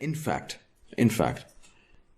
In fact,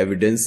evidence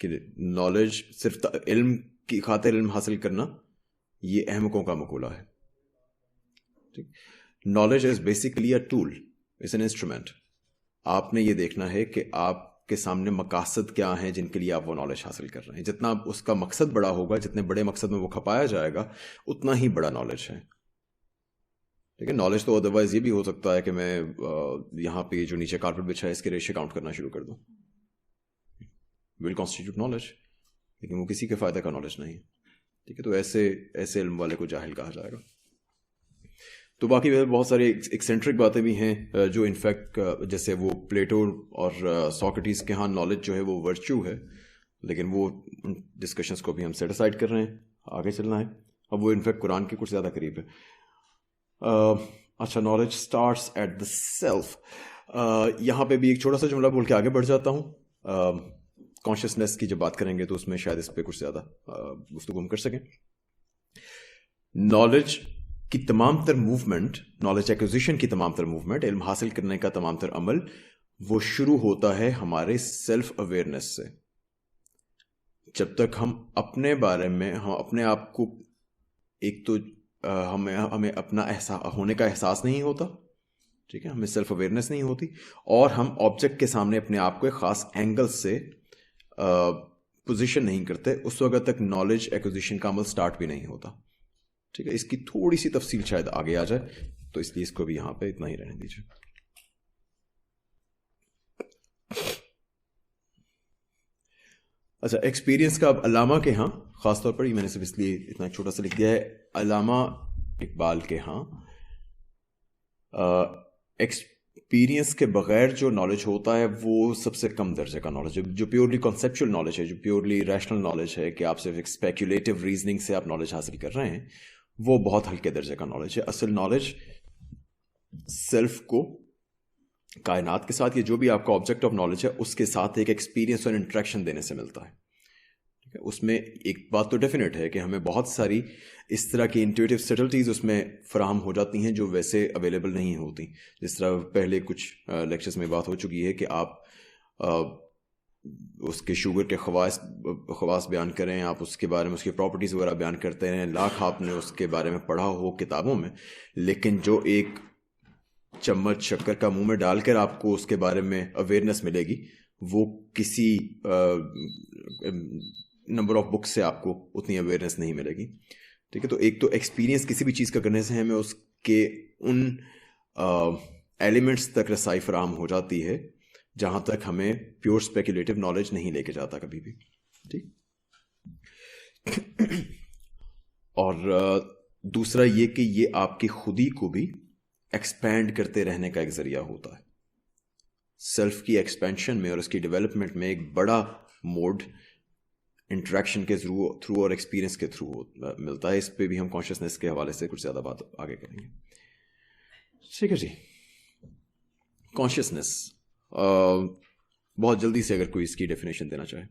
کہ knowledge صرف علم کی خاطر علم حاصل کرنا یہ احمقوں کا مقولہ ہے. Knowledge is basically a tool, is an instrument. آپ نے یہ دیکھنا ہے کہ آپ کے سامنے مقاصد کیا ہیں جن کے لیے آپ وہ نالج حاصل کر رہے ہیں. جتنا اس کا مقصد بڑا ہوگا، جتنے بڑے مقصد میں وہ کھپایا جائے گا، اتنا ہی بڑا نالج ہے. ٹھیک ہے. نالج تو ادروائز یہ بھی ہو سکتا ہے کہ میں یہاں پہ جو نیچے کارپیٹ بچھا ہے اس کے ریشے کاؤنٹ کرنا شروع کر دوں. ول کانسٹیٹیوٹ نالج، لیکن وہ کسی کے فائدہ کا نالج نہیں ہے. ٹھیک ہے. تو ایسے علم والے کو جاہل کہا جائے گا. تو باقی بہت ساری ایکسینٹرک باتیں بھی ہیں جو انفیکٹ جیسے وہ پلیٹو اور سوکریٹیز کے ہاں نالج جو ہے وہ ورچو ہے، لیکن وہ ڈسکشنس کو بھی ہم سیٹ اسائڈ کر رہے ہیں، آگے چلنا ہے. اب وہ انفیکٹ قرآن کے کچھ زیادہ قریب ہے. اچھا، knowledge starts at the self. یہاں پہ بھی ایک چھوٹا سا جملہ بول کے آگے بڑھ جاتا ہوں. کانشیسنیس کی جب بات کریں گے تو اس میں شاید اس پہ کچھ زیادہ گفتگو ہم کر سکیں. نالج کی تمام تر موومنٹ، نالج ایکوزیشن کی تمام تر موومنٹ، علم حاصل کرنے کا تمام تر عمل، وہ شروع ہوتا ہے ہمارے سیلف اویئرنیس سے. جب تک ہم اپنے بارے میں، ہم اپنے آپ کو، ایک تو ہمیں اپنا ہونے کا احساس نہیں ہوتا. ٹھیک ہے. ہمیں سیلف اویئرنیس نہیں ہوتی، اور ہم آبجیکٹ کے سامنے اپنے آپ کو ایک خاص اینگل سے پوزیشن نہیں کرتے، اس وقت تک نالج ایکوزیشن کا عمل سٹارٹ بھی نہیں ہوتا. ٹھیک ہے. اس کی تھوڑی سی تفصیل شاید آگے آ جائے، تو اس لیے اس کو بھی یہاں پہ اتنا ہی رہنے دیجیے. اچھا، ایکسپیرینس کا اب علامہ کے ہاں خاص طور پر، یہ میں نے صرف اس لیے اتنا چھوٹا سا لکھ دیا ہے، علامہ اقبال کے ہاں ایکسپیرینس کے بغیر جو نالج ہوتا ہے وہ سب سے کم درجے کا نالج ہے. جو پیورلی کنسیپچل نالج ہے، جو پیورلی ریشنل نالج ہے کہ آپ صرف ایک اسپیکولیٹو ریزننگ سے آپ نالج حاصل کر رہے ہیں، وہ بہت ہلکے درجے کا نالج ہے. اصل نالج سیلف کو کائنات کے ساتھ، یہ جو بھی آپ کا آبجیکٹ آف نالج ہے اس کے ساتھ ایک ایکسپیرینس اور انٹریکشن دینے سے ملتا ہے. اس میں ایک بات تو ڈیفینیٹ ہے کہ ہمیں بہت ساری اس طرح کی انٹیوٹیو سٹلٹیز اس میں فراہم ہو جاتی ہیں جو ویسے اویلیبل نہیں ہوتی. جس طرح پہلے کچھ لیکچرز میں بات ہو چکی ہے کہ آپ اس کے شوگر کے خواص بیان کریں، آپ اس کے بارے میں اس کی پراپرٹیز وغیرہ بیان کرتے ہیں، لاکھ آپ نے اس کے بارے میں پڑھا ہو کتابوں میں، لیکن جو ایک چمچ شکر کا منہ میں ڈال کر آپ کو اس کے بارے میں اویئرنیس ملے گی، وہ کسی نمبر آف بکس سے آپ کو اتنی اویئرنیس نہیں ملے گی. ٹھیک ہے. تو ایک تو ایکسپیرینس کسی بھی چیز کا کرنے سے ہمیں اس کے ان ایلیمنٹس تک رسائی فراہم ہو جاتی ہے جہاں تک ہمیں پیور اسپیکولیٹو نالج نہیں لے کے جاتا کبھی بھی. ٹھیک. اور دوسرا یہ کہ یہ آپ کی خودی کو بھی ایکسپینڈ کرتے رہنے کا ایک ذریعہ ہوتا ہے. سیلف کی ایکسپینشن میں اور اس کی ڈیولپمنٹ میں ایک بڑا موڈ انٹریکشن کے تھرو اور ایکسپیرینس کے تھرو ملتا ہے. اس پہ بھی ہم کانشیسنیس کے حوالے سے کچھ زیادہ بات آگے کریں گے. ٹھیک ہے جی. کانشیسنیس، بہت جلدی سے اگر کوئی اس کی ڈیفینیشن دینا چاہے.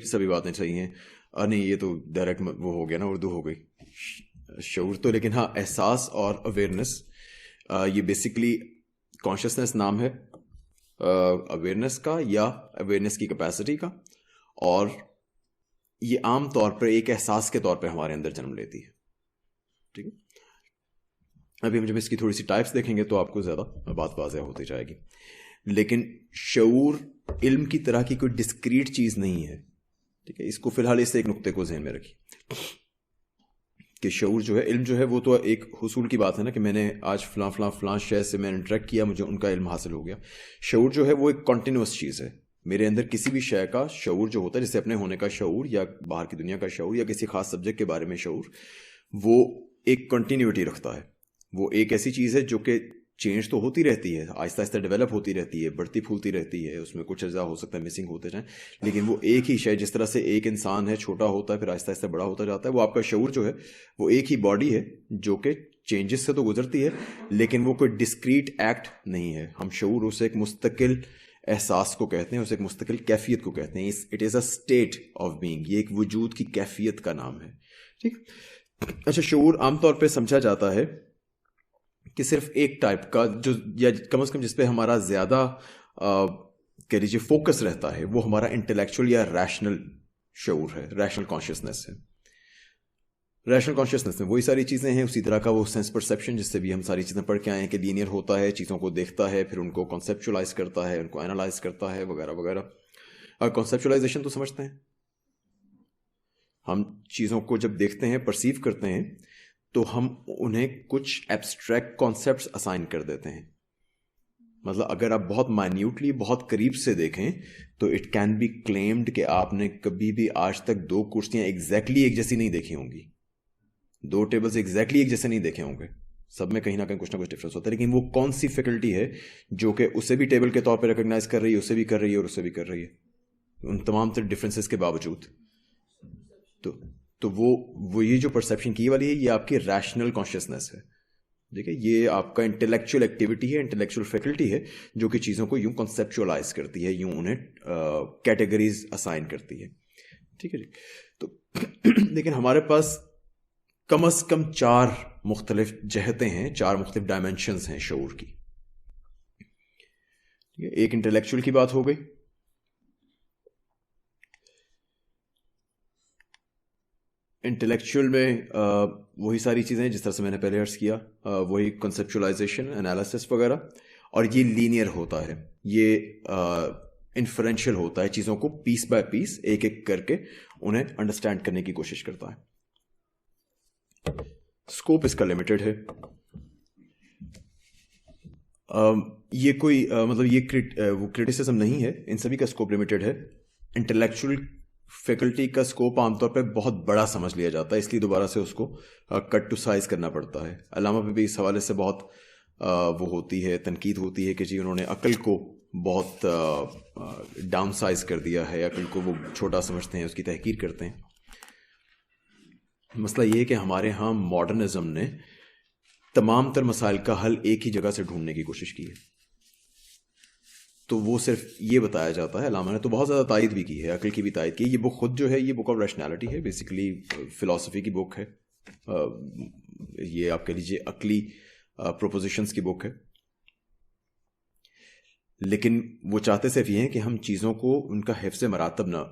سبھی باتیں صحیح ہیں. نہیں، یہ تو ڈائریکٹ وہ ہو گیا نا، اردو ہو گئی. شعور تو، لیکن ہاں احساس اور اویئرنیس، یہ بیسیکلی کانشیسنیس نام ہے اویئرنیس کا یا اویئرنیس کی کیپیسٹی کا، اور یہ عام طور پر ایک احساس کے طور پہ ہمارے اندر جنم لیتی ہے. ٹھیک ہے. ابھی ہم جب اس کی تھوڑی سی ٹائپس دیکھیں گے تو آپ کو زیادہ بات واضح ہوتی جائے گی. لیکن شعور علم کی طرح کی کوئی ڈسکریٹ چیز نہیں ہے. ٹھیک ہے. اس کو فی الحال اس سے ایک نقطے کو ذہن میں رکھیے کہ شعور جو ہے، علم جو ہے، وہ تو ایک حصول کی بات ہے نا، کہ میں نے آج فلاں شے سے میں نے انٹریکٹ کیا، مجھے ان کا علم حاصل ہو گیا. شعور جو ہے وہ ایک کنٹینیوس چیز ہے. میرے اندر کسی بھی شے کا شعور جو ہوتا ہے، جیسے اپنے ہونے کا شعور یا باہر کی دنیا کا شعور یا کسی خاص سبجیکٹ کے بارے میں شعور، وہ ایک کنٹینیوٹی رکھتا ہے. وہ ایک ایسی چیز ہے جو کہ چینج تو ہوتی رہتی ہے، آہستہ آہستہ ڈیولپ ہوتی رہتی ہے، بڑھتی پھولتی رہتی ہے، اس میں کچھ اجزاء ہو سکتا ہے مسنگ ہوتے جائیں، لیکن وہ ایک ہی شے، جس طرح سے ایک انسان ہے، چھوٹا ہوتا ہے پھر آہستہ آہستہ بڑا ہوتا جاتا ہے، وہ آپ کا شعور جو ہے وہ ایک ہی باڈی ہے جو کہ چینجز سے تو گزرتی ہے، لیکن وہ کوئی ڈسکریٹ ایکٹ نہیں ہے. ہم شعور اسے ایک مستقل احساس کو کہتے ہیں، اسے ایک مستقل کیفیت کو کہتے ہیں. It is a state of being, یہ ایک وجود کی کیفیت کا نام ہے. ٹھیک. اچھا، شعور عام طور پہ سمجھا جاتا ہے کہ صرف ایک ٹائپ کا جو یا کم از کم جس پہ ہمارا زیادہ کہہ لیجیے فوکس رہتا ہے وہ ہمارا انٹلیکچوئل یا ریشنل شعور ہے, ریشنل کانشیسنیس ہے. ریشنل کانشیسنیس میں وہی ساری چیزیں ہیں, اسی طرح کا وہ سینس پرسیپشن جس سے بھی ہم ساری چیزیں پڑھ کے آئے ہیں کہ لینئر ہوتا ہے, چیزوں کو دیکھتا ہے, پھر ان کو کانسیپچولائز کرتا ہے, ان کو اینالائز کرتا ہے وغیرہ وغیرہ. اور کانسیپچولائزیشن تو سمجھتے ہیں, ہم چیزوں کو جب دیکھتے ہیں پرسیو کرتے ہیں تو ہم انہیں کچھ ایبسٹریکٹ کانسیپٹس اسائن کر دیتے ہیں. مطلب اگر آپ بہت مائنیوٹلی بہت قریب سے دیکھیں تو اٹ کین بی کلیمڈ کہ آپ نے کبھی بھی آج تک 2 کرسیاں ایگزیکٹلی ایک جیسی نہیں دیکھی ہوں گی, 2 ٹیبلز ایگزیکٹلی ایک جیسے نہیں دیکھے ہوں گے, سب میں کہیں نہ کہیں کچھ نہ کچھ ڈفرینس ہوتا ہے. لیکن وہ کون سی فیکلٹی ہے جو کہ اسے بھی ٹیبل کے طور پہ ریکگنائز کر رہی ہے, اسے بھی کر رہی ہے اور اسے بھی کر رہی ہے, ان تمام تر ڈفرینسز کے باوجود. تو وہ یہ جو پرسیپشن کی والی ہے یہ آپ کی ریشنل کانشیسنیس ہے. ٹھیک ہے, یہ آپ کا انٹلیکچوئل ایکٹیویٹی ہے, انٹلیکچوئل فیکلٹی ہے جو کہ چیزوں کو یوں کنسیپچولائز کرتی ہے, یوں انہیں کیٹیگریز اسائن کرتی ہے. ٹھیک ہے جی. تو لیکن ہمارے پاس کم از کم 4 مختلف جہتیں ہیں, 4 مختلف ڈائمینشنز ہیں شعور کی. ایک انٹلیکچوئل کی بات ہو گئی, انٹلیکچوئل میں وہی ساری چیزیں جس طرح سے میں نے پہلے عرض کیا, وہی کنسیپچولائزیشن, انالیسس وغیرہ. اور یہ لینئر ہوتا ہے, یہ انفرینشیل ہوتا ہے, چیزوں کو پیس بائی پیس ایک ایک کر کے انہیں انڈرسٹینڈ کرنے کی کوشش کرتا ہے. اسکوپ اس کا لمیٹڈ ہے. یہ کوئی مطلب یہ وہ کرٹیسزم نہیں ہے, ان سبھی کا اسکوپ لمیٹڈ ہے. انٹلیکچوئل فیکلٹی کا اسکوپ عام طور پہ بہت بڑا سمجھ لیا جاتا ہے, اس لیے دوبارہ سے اس کو کٹ ٹو سائز کرنا پڑتا ہے. علامہ پہ بھی اس حوالے سے بہت وہ ہوتی ہے, تنقید ہوتی ہے کہ جی انہوں نے عقل کو بہت ڈاؤن سائز کر دیا ہے, عقل کو وہ چھوٹا سمجھتے ہیں, اس کی تحقیر کرتے ہیں. مسئلہ یہ ہے کہ ہمارے ہاں ماڈرنزم نے تمام تر مسائل کا حل ایک ہی جگہ سے ڈھونڈنے کی کوشش کی ہے. تو وہ صرف یہ بتایا جاتا ہے, علامہ نے تو بہت زیادہ تائید بھی کی ہے, عقل کی بھی تائید کی. یہ بک خود جو ہے یہ بک آف ریشنالٹی ہے, بیسیکلی فلاسفی کی بک ہے. یہ آپ کہہ لیجیے عقلی پروپوزیشنز کی بک ہے. لیکن وہ چاہتے صرف یہ ہیں کہ ہم چیزوں کو ان کا حفظ مراتب نہ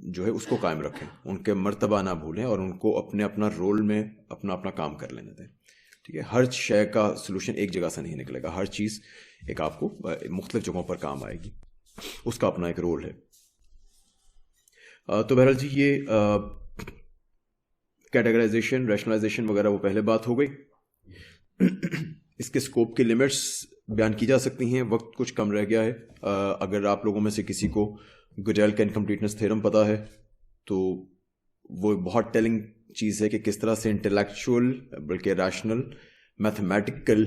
جو ہے اس کو قائم رکھیں, ان کے مرتبہ نہ بھولیں اور ان کو اپنا رول میں اپنا کام کر لینے دیں. ٹھیک ہے, ہر شے کا سلوشن ایک جگہ سے نہیں نکلے گا, ہر چیز ایک آپ کو مختلف جگہوں پر کام آئے گی, اس کا اپنا ایک رول ہے. تو بہرحال جی یہ کیٹیگرائزیشن, ریشنلائزیشن وغیرہ وہ پہلے بات ہو گئی. اس کے اسکوپ کی لمٹس بیان کی جا سکتی ہیں, وقت کچھ کم رہ گیا ہے. اگر آپ لوگوں میں سے کسی کو گوڈیل کا انکمپلیٹنس تھیورم پتہ ہے تو وہ بہت ٹیلنگ چیز ہے کہ کس طرح سے انٹلیکچوئل بلکہ ریشنل میتھمیٹیکل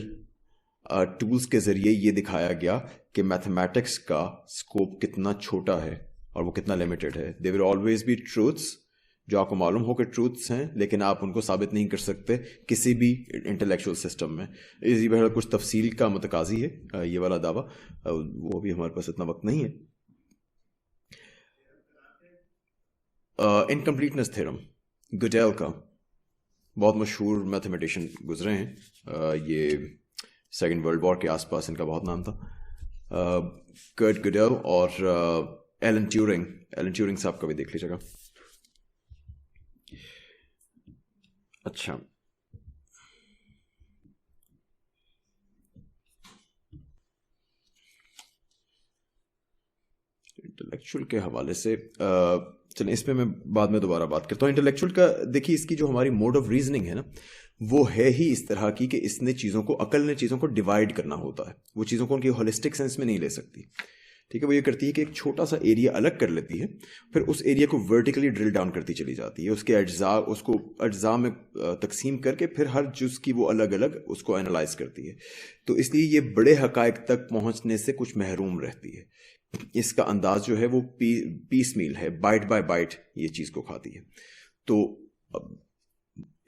ٹولز کے ذریعے یہ دکھایا گیا کہ میتھمیٹکس کا اسکوپ کتنا چھوٹا ہے اور وہ کتنا لمیٹڈ ہے. دے ول آلویز بی ٹروتھس جو آپ کو معلوم ہو کہ ٹروتھس ہیں, لیکن آپ ان کو ثابت نہیں کر سکتے کسی بھی انٹلیکچوئل سسٹم میں. اسی بہرحال کچھ تفصیل کا متقاضی ہے یہ والا دعویٰ, وہ بھی ہمارے پاس اتنا وقت نہیں ہے. انکمپلیٹنس تھیورم گوڈیل کا, بہت مشہور میتھمیٹیشین گزرے ہیں, یہ سیکنڈ ورلڈ وار کے آس پاس ان کا بہت نام تھا. کرٹ گوڈیل اور ایلن ٹیورنگ صاحب کا بھی دیکھ لیجیے گا. اچھا, انٹلیکچوئل کے حوالے سے چلیں اس پہ میں بعد میں دوبارہ بات کرتا ہوں. انٹلیکچوئل کا دیکھیے اس کی جو ہماری موڈ آف ریزننگ ہے نا وہ ہے ہی اس طرح کی کہ اس نے عقل نے چیزوں کو ڈیوائڈ کرنا ہوتا ہے, وہ چیزوں کو ان کی ہولسٹک سینس میں نہیں لے سکتی. ٹھیک ہے, وہ یہ کرتی ہے کہ ایک چھوٹا سا ایریا الگ کر لیتی ہے, پھر اس ایریا کو ورٹیکلی ڈرل ڈاؤن کرتی چلی جاتی ہے, اس کے اس کو اجزاء میں تقسیم کر کے پھر ہر جز کی وہ الگ الگ اس کو اینالائز کرتی ہے. تو اس لیے یہ بڑے حقائق تک پہنچنے سے کچھ محروم رہتی ہے. اس کا انداز جو ہے وہ پیس میل ہے, بائٹ بائی بائٹ یہ چیز کو کھاتی ہے. تو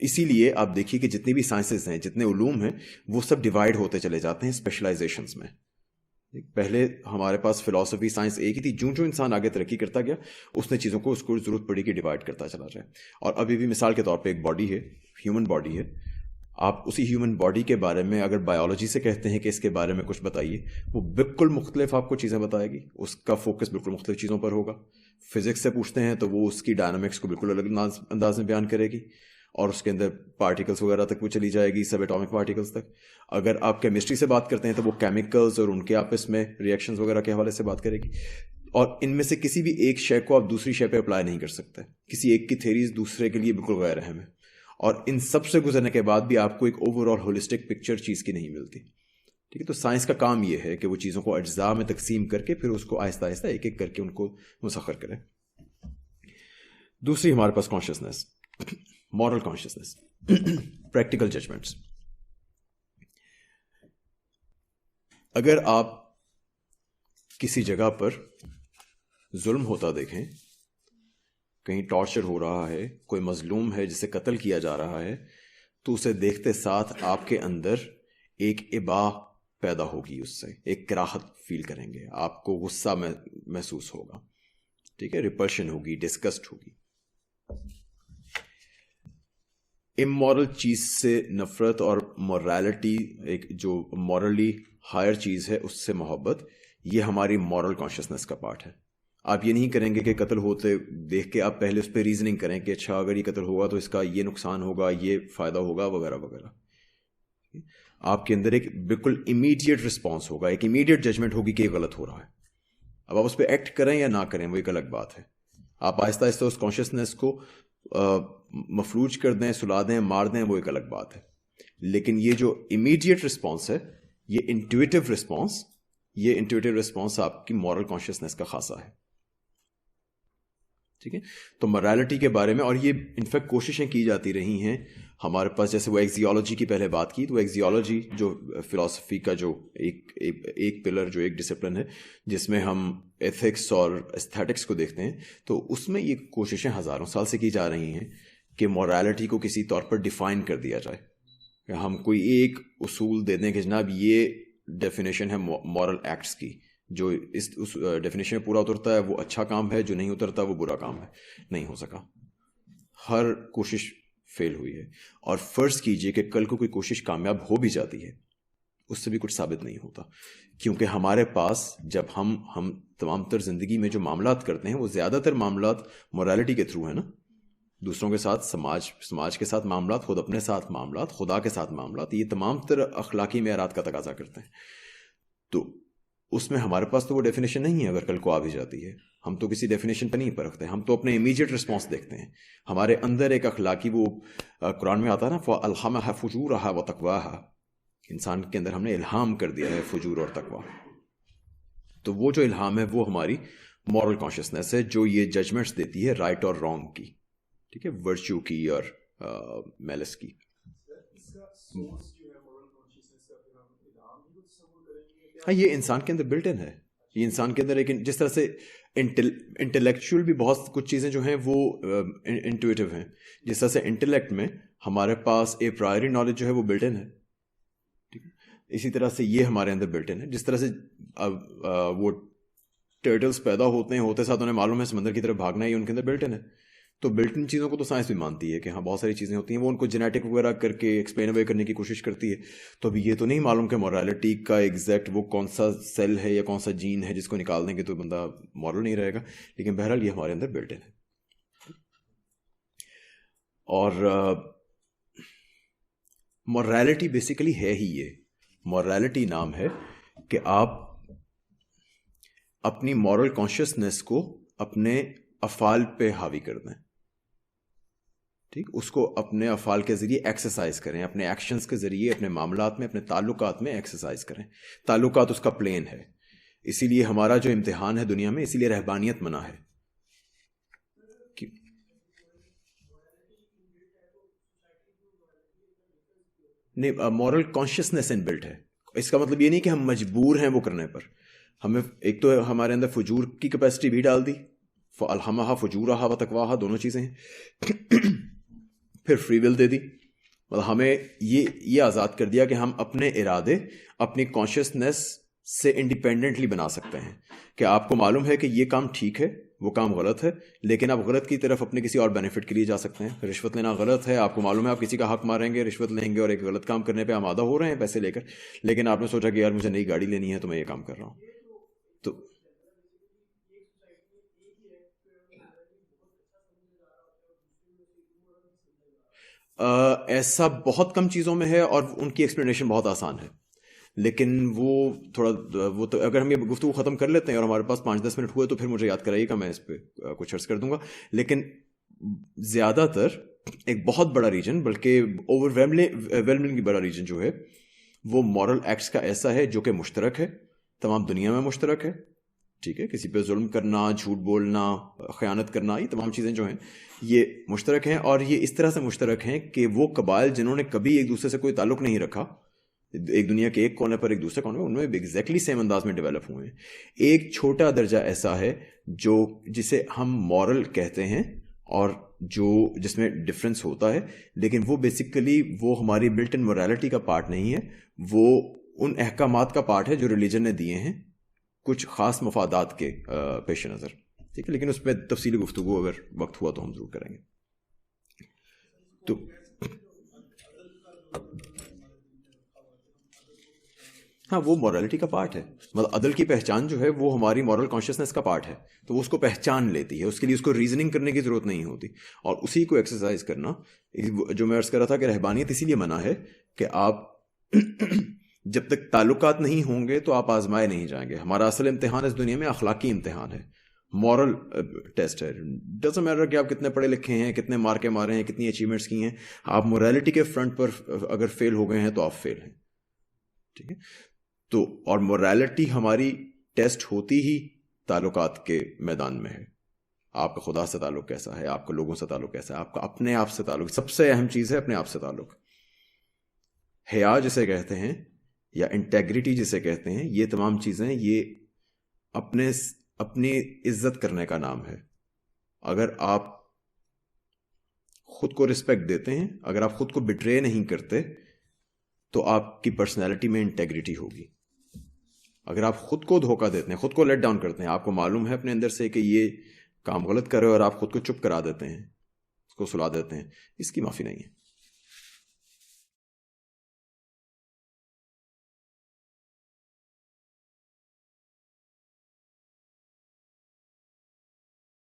اسی لیے آپ دیکھیے کہ جتنی بھی سائنسز ہیں, جتنے علوم ہیں, وہ سب ڈیوائڈ ہوتے چلے جاتے ہیں اسپیشلائزیشنز میں. پہلے ہمارے پاس فلاسفی سائنس ایک ہی تھی, جو انسان آگے ترقی کرتا گیا اس نے چیزوں کو اس کو ضرورت پڑی کہ ڈیوائڈ کرتا چلا جائے. اور ابھی بھی مثال کے طور پہ ایک باڈی ہے, ہیومن باڈی ہے, آپ اسی ہیومن باڈی کے بارے میں اگر بایولوجی سے کہتے ہیں کہ اس کے بارے میں کچھ بتائیے، وہ بالکل مختلف آپ کو چیزیں بتائے گی، اس کا فوکس بالکل مختلف چیزوں پر ہوگا. فزکس سے پوچھتے ہیں تو وہ اس کی ڈائنامکس کو بالکل الگ انداز میں بیان کرے گی، اور اس کے اندر پارٹیکلس وغیرہ تک وہ چلی جائے گی، سب ایٹامک پارٹیکلس تک. اگر آپ کیمسٹری سے بات کرتے ہیں تو وہ کیمیکلز اور ان کے آپس میں ریئیکشنز وغیرہ کے حوالے سے بات کرے گی. اور ان میں سے کسی بھی ایک شے کو آپ دوسری شے پہ اپلائی نہیں کر سکتے. کسی ایک کی تھیریز دوسرے کے لیے بالکل غیر اہم ہے، اور ان سب سے گزرنے کے بعد بھی آپ کو ایک اوور آل ہولسٹک پکچر چیز کی نہیں ملتی. ٹھیک ہے، تو سائنس کا کام یہ ہے کہ وہ چیزوں کو اجزاء میں تقسیم کر کے پھر اس کو آہستہ آہستہ ایک ایک کر کے ان کو مسخر کرے. دوسری ہمارے پاس conscience, moral conscience, practical judgements. اگر آپ کسی جگہ پر ظلم ہوتا دیکھیں، کہیں ٹارچر ہو رہا ہے، کوئی مظلوم ہے جسے قتل کیا جا رہا ہے، تو اسے دیکھتے ساتھ آپ کے اندر ایک ابا پیدا ہوگی، اس سے ایک کراہت فیل کریں گے، آپ کو غصہ محسوس ہوگا. ٹھیک ہے، ریپلشن ہوگی، ڈسگسٹ ہوگی. امورل چیز سے نفرت اور مورالٹی، ایک جو مورلی ہائر چیز ہے اس سے محبت، یہ ہماری مورل کانشیسنس کا پارٹ ہے. آپ یہ نہیں کریں گے کہ قتل ہوتے دیکھ کے آپ پہلے اس پہ ریزننگ کریں کہ اچھا اگر یہ قتل ہوگا تو اس کا یہ نقصان ہوگا، یہ فائدہ ہوگا، وغیرہ وغیرہ. آپ کے اندر ایک بالکل امیڈیٹ رسپانس ہوگا، ایک امیڈیٹ ججمنٹ ہوگی کہ یہ غلط ہو رہا ہے. اب آپ اس پہ ایکٹ کریں یا نہ کریں وہ ایک الگ بات ہے. آپ آہستہ آہستہ اس کانشیسنس کو مفلوج کر دیں، سلا دیں، مار دیں، وہ ایک الگ بات ہے. لیکن یہ جو امیڈیٹ رسپانس ہے، یہ انٹویٹیو رسپانس آپ کی مورل کانشیسنس کا خاصہ ہے. ٹھیک ہے، تو morality کے بارے میں، اور یہ انفیکٹ کوششیں کی جاتی رہی ہیں ہمارے پاس. جیسے وہ ایکزیولوجی کی پہلے بات کی، تو ایکزیولوجی جو فلسفی کا جو ایک پلر، جو ایک ڈسپلن ہے جس میں ہم ایتھکس اور ایستھیٹکس کو دیکھتے ہیں، تو اس میں یہ کوششیں ہزاروں سال سے کی جا رہی ہیں کہ morality کو کسی طور پر ڈیفائن کر دیا جائے، کہ ہم کوئی ایک اصول دے دیں کہ جناب یہ ڈیفینیشن ہے مورل ایکٹس کی، جو اس ڈیفینیشن میں پورا اترتا ہے وہ اچھا کام ہے، جو نہیں اترتا وہ برا کام ہے. نہیں ہو سکا، ہر کوشش فیل ہوئی ہے. اور فرض کیجئے کہ کل کو کوئی کوشش کامیاب ہو بھی جاتی ہے، اس سے بھی کچھ ثابت نہیں ہوتا، کیونکہ ہمارے پاس جب ہم تمام تر زندگی میں جو معاملات کرتے ہیں وہ زیادہ تر معاملات morality کے تھرو ہے نا. دوسروں کے ساتھ، سماج کے ساتھ معاملات، خود اپنے ساتھ معاملات، خدا کے ساتھ معاملات، یہ تمام تر اخلاقی معیارات کا تقاضا کرتے ہیں. تو اس میں ہمارے پاس تو وہ ڈیفینیشن نہیں ہے. اگر کل کو آ بھی جاتی ہے، ہم تو کسی ڈیفینیشن پہ نہیں پرکھتے، ہم تو اپنے امیڈیٹ رسپانس دیکھتے ہیں. ہمارے اندر ایک اخلاقی، وہ قرآن میں آتا ہے نا، فَأَلْهَمَهَا فُجُورَهَا وَتَقْوَاهَا، انسان کے اندر ہم نے الہام کر دیا ہے فجور اور تقویٰ. تو وہ جو الہام ہے وہ ہماری مورل کانشیسنس ہے، جو یہ ججمنٹس دیتی ہے رائٹ اور رانگ کی. ٹھیک ہے، ورچو کی اور میلس کی. ہاں، یہ انسان کے اندر بلٹ ان ہے. یہ انسان کے اندر ایک، جس طرح سے انٹلیکچوئل بھی بہت کچھ چیزیں جو ہیں وہ انٹویٹیو ہیں، جس طرح سے انٹلیکٹ میں ہمارے پاس اے پرائری نالج جو ہے وہ بلٹ ان ہے. ٹھیک ہے، اسی طرح سے یہ ہمارے اندر بلٹ ان ہے. جس طرح سے وہ ٹرٹلز پیدا ہوتے ساتھ انہیں معلوم ہے سمندر کی طرف بھاگنا ہی ان کے اندر بلٹ ان ہے. تو بلٹ ان چیزوں کو تو سائنس بھی مانتی ہے کہ ہاں بہت ساری چیزیں ہوتی ہیں، وہ ان کو جینیٹک وغیرہ کر کے ایکسپلین اوے کرنے کی کوشش کرتی ہے. تو ابھی یہ تو نہیں معلوم کہ مورالٹی کا ایگزیکٹ وہ کون سا سیل ہے یا کون سا جین ہے جس کو نکال دیں گے تو بندہ مورل نہیں رہے گا. لیکن بہرحال یہ ہمارے اندر بلٹ ان ہے. اور مورالٹی بیسیکلی ہے ہی یہ، مورالٹی نام ہے کہ آپ اپنی مورل کانشیسنس کو اپنے افعال پہ حاوی کر دیں. ٹھیک، اس کو اپنے افعال کے ذریعے ایکسرسائز کریں، اپنے ایکشنز کے ذریعے اپنے معاملات میں، اپنے تعلقات میں ایکسرسائز کریں. تعلقات اس کا پلین ہے، اسی لیے ہمارا جو امتحان ہے دنیا میں، اسی لیے رہبانیت منع ہے. نہیں، مورل کانشیسنس ان بلٹ ہے. اس کا مطلب یہ نہیں کہ ہم مجبور ہیں وہ کرنے پر. ہمیں ایک تو ہمارے اندر فجور کی کیپیسٹی بھی ڈال دی، فَأَلْهَمَهَا فُجُورَهَا وَتَقْوَاهَا، دونوں چیزیں ہیں. پھر فری ول دے دی، مطلب ہمیں یہ آزاد کر دیا کہ ہم اپنے ارادے اپنی کانشیسنس سے انڈیپینڈنٹلی بنا سکتے ہیں. کہ آپ کو معلوم ہے کہ یہ کام ٹھیک ہے وہ کام غلط ہے، لیکن آپ غلط کی طرف اپنے کسی اور بینیفٹ کے لیے جا سکتے ہیں. رشوت لینا غلط ہے، آپ کو معلوم ہے آپ کسی کا حق ماریں گے، رشوت لیں گے اور ایک غلط کام کرنے پہ آمادہ ہو رہے ہیں پیسے لے کر، لیکن آپ نے سوچا کہ یار مجھے نئی گاڑی لینی ہے تو میں یہ کام کر رہا ہوں. تو ایسا بہت کم چیزوں میں ہے اور ان کی ایکسپلینیشن بہت آسان ہے، لیکن وہ تھوڑا وہ تو اگر ہم یہ گفتگو ختم کر لیتے ہیں اور ہمارے پاس 5-10 منٹ ہوئے تو پھر مجھے یاد کرائیے گا، میں اس پہ کچھ عرض کر دوں گا. لیکن زیادہ تر ایک بہت بڑا ریجن، بلکہ اوور بڑا ریجن جو ہے وہ مورل ایکٹس کا ایسا ہے جو کہ مشترک ہے، تمام دنیا میں مشترک ہے. ٹھیک ہے، کسی پہ ظلم کرنا، جھوٹ بولنا، خیانت کرنا، یہ تمام چیزیں جو ہیں یہ مشترک ہیں، اور یہ اس طرح سے مشترک ہیں کہ وہ قبائل جنہوں نے کبھی ایک دوسرے سے کوئی تعلق نہیں رکھا، ایک دنیا کے ایک کونے پر ایک دوسرے کونے میں، ان میں بھی ایگزیکٹلی سیم انداز میں ڈیولپ ہوئے ہیں. ایک چھوٹا درجہ ایسا ہے جو جسے ہم مورل کہتے ہیں اور جس میں ڈفرینس ہوتا ہے، لیکن وہ بیسیکلی وہ ہماری بلٹ ان مورالٹی کا پارٹ نہیں ہے، وہ ان احکامات کا پارٹ ہے جو ریلیجن نے دیے ہیں کچھ خاص مفادات کے پیش نظر. ٹھیک ہے، لیکن اس پہ تفصیلی گفتگو اگر وقت ہوا تو ہم ضرور کریں گے. تو ہاں، وہ مورالٹی کا پارٹ ہے، مطلب عدل کی پہچان جو ہے وہ ہماری مورل کانشیسنس کا پارٹ ہے، تو وہ اس کو پہچان لیتی ہے، اس کے لیے اس کو ریزننگ کرنے کی ضرورت نہیں ہوتی، اور اسی کو ایکسرسائز کرنا، جو میں عرض کر رہا تھا کہ رہبانیت اسی لیے منع ہے کہ آپ جب تک تعلقات نہیں ہوں گے تو آپ آزمائے نہیں جائیں گے. ہمارا اصل امتحان اس دنیا میں اخلاقی امتحان ہے، مورل ٹیسٹ ہے. ڈزنٹ میٹر کہ آپ کتنے پڑھے لکھے ہیں، کتنے مارکے مارے ہیں، کتنی اچیومنٹس کی ہیں، آپ مورالٹی کے فرنٹ پر اگر فیل ہو گئے ہیں تو آپ فیل ہیں. ٹھیک ہے، تو اور مورالٹی ہماری ٹیسٹ ہوتی ہی تعلقات کے میدان میں ہے. آپ کا خدا سے تعلق کیسا ہے، آپ کا لوگوں سے تعلق کیسا ہے، آپ کا اپنے آپ سے تعلق، سب سے اہم چیز ہے اپنے آپ سے تعلق. حیا جسے کہتے ہیں یا انٹیگریٹی جسے کہتے ہیں، یہ تمام چیزیں یہ اپنی عزت کرنے کا نام ہے. اگر آپ خود کو رسپیکٹ دیتے ہیں، اگر آپ خود کو بٹرے نہیں کرتے تو آپ کی پرسنالٹی میں انٹیگریٹی ہوگی. اگر آپ خود کو دھوکہ دیتے ہیں، خود کو لیٹ ڈاؤن کرتے ہیں، آپ کو معلوم ہے اپنے اندر سے کہ یہ کام غلط کر رہے ہو اور آپ خود کو چپ کرا دیتے ہیں، اس کو سلا دیتے ہیں، اس کی معافی نہیں ہے.